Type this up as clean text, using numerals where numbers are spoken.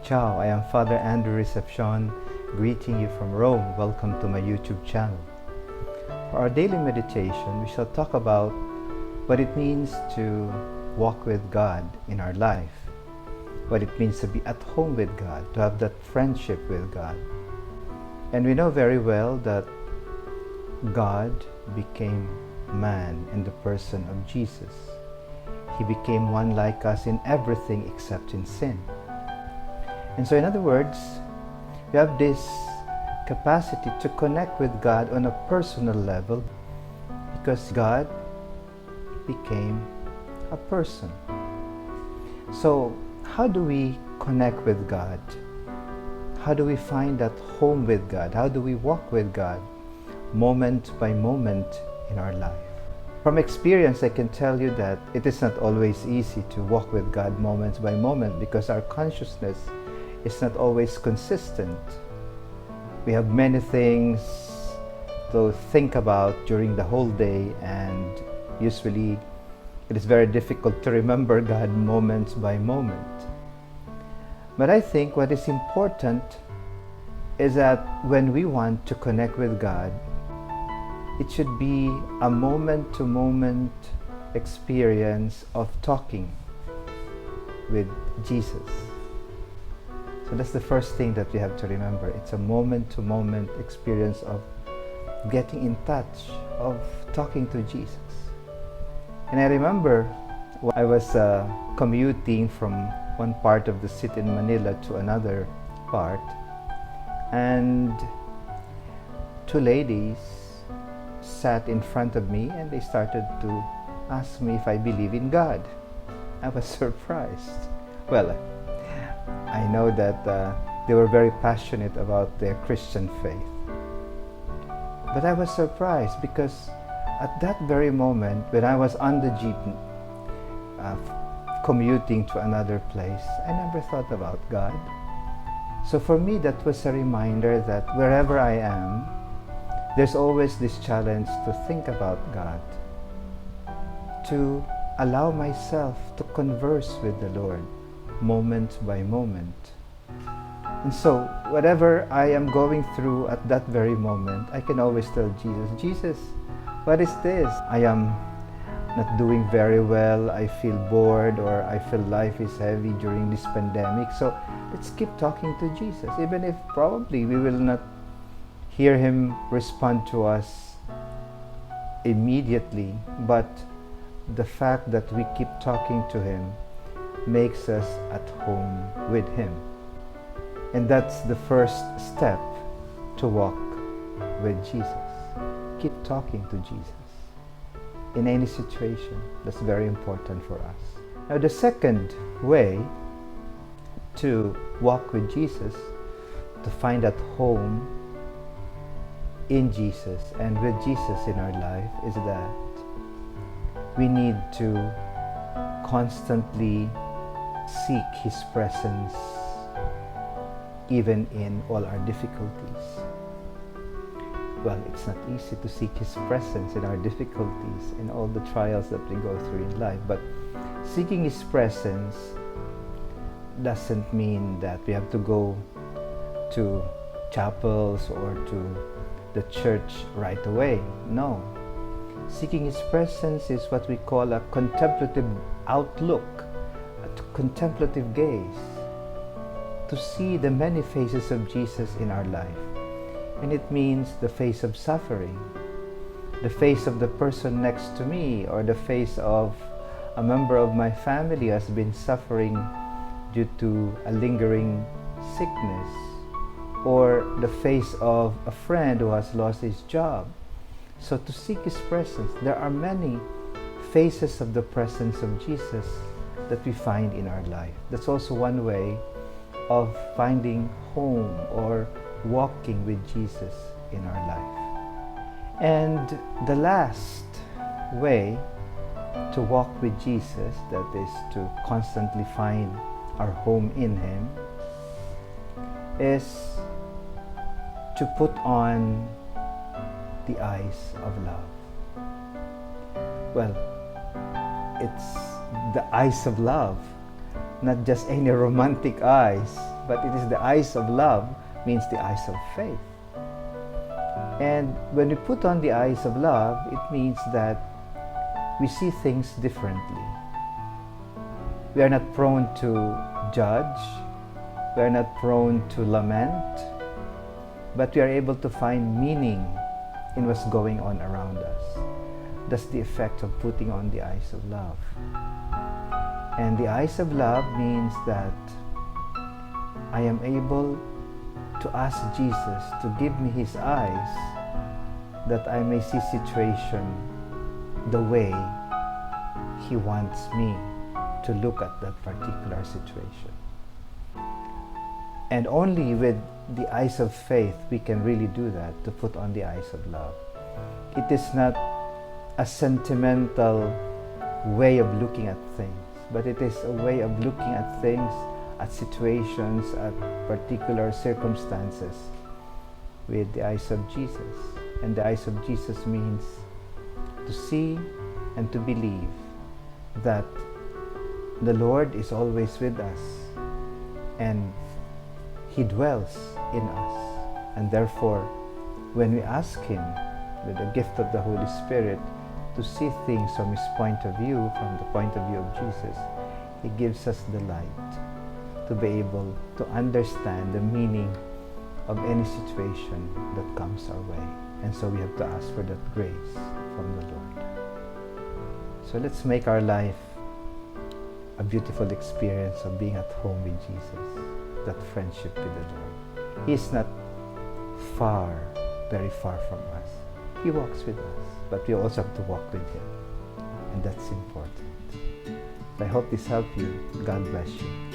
Ciao, I am Father Andrew Recepcion, greeting you from Rome. Welcome to my YouTube channel. For our daily meditation, we shall talk about what it means to walk with God in our life, what it means to be at home with God, to have that friendship with God. And we know very well that God became man in the person of Jesus. He became one like us in everything except in sin. And so in other words, we have this capacity to connect with God on a personal level because God became a person. So how do we connect with God? How do we find that home with God? How do we walk with God moment by moment in our life? From experience, I can tell you that it is not always easy to walk with God moment by moment because our consciousness is not always consistent. We have many things to think about during the whole day, and usually it is very difficult to remember God moment by moment. But I think what is important is that when we want to connect with God, it should be a moment-to-moment experience of talking with Jesus. So that's the first thing that we have to remember. It's a moment-to-moment experience of getting in touch, of talking to Jesus. And I remember when I was commuting from one part of the city in Manila to another part, and two ladies sat in front of me and they started to ask me if I believe in God. I was surprised. Well, I know that they were very passionate about their Christian faith. But I was surprised because at that very moment when I was on the jeep commuting to another place, I never thought about God. So for me, that was a reminder that wherever I am, there's always this challenge to think about God, to allow myself to converse with the Lord moment by moment. And so whatever I am going through at that very moment, I can always tell Jesus, Jesus, what is this? I am not doing very well, I feel bored, or I feel life is heavy during this pandemic. So let's keep talking to Jesus, even if probably we will not hear Him respond to us immediately, but the fact that we keep talking to Him makes us at home with Him. And that's the first step to walk with Jesus. Keep talking to Jesus in any situation. That's very important for us. Now, the second way to walk with Jesus, to find at home in Jesus and with Jesus in our life, is that we need to constantly seek His presence even in all our difficulties. Well, it's not easy to seek His presence in our difficulties, in all the trials that we go through in life, but seeking His presence doesn't mean that we have to go to chapels or to the church right away. No. Seeking His presence is what we call a contemplative outlook, a contemplative gaze, to see the many faces of Jesus in our life. And it means the face of suffering, the face of the person next to me, or the face of a member of my family who has been suffering due to a lingering sickness, or the face of a friend who has lost his job. So to seek His presence, there are many faces of the presence of Jesus that we find in our life. That's also one way of finding home or walking with Jesus in our life. And the last way to walk with Jesus, that is to constantly find our home in Him, is to put on the eyes of love. Well, it's the eyes of love, not just any romantic eyes, but it is the eyes of love means the eyes of faith. And when we put on the eyes of love, it means that we see things differently. We are not prone to judge, we are not prone to lament, but we are able to find meaning in what's going on around us. That's the effect of putting on the eyes of love. And the eyes of love means that I am able to ask Jesus to give me His eyes that I may see situation the way He wants me to look at that particular situation. And only with the eyes of faith we can really do that, to put on the eyes of love. It is not a sentimental way of looking at things, but it is a way of looking at things, at situations, at particular circumstances with the eyes of Jesus. And the eyes of Jesus means to see and to believe that the Lord is always with us and He dwells in us. And therefore, when we ask Him with the gift of the Holy Spirit to see things from His point of view, from the point of view of Jesus, He gives us the light to be able to understand the meaning of any situation that comes our way. And so we have to ask for that grace from the Lord. So let's make our life a beautiful experience of being at home with Jesus, that friendship with the Lord. He is not far, very far from us. He walks with us, but we also have to walk with Him. And that's important. I hope this helped you. God bless you.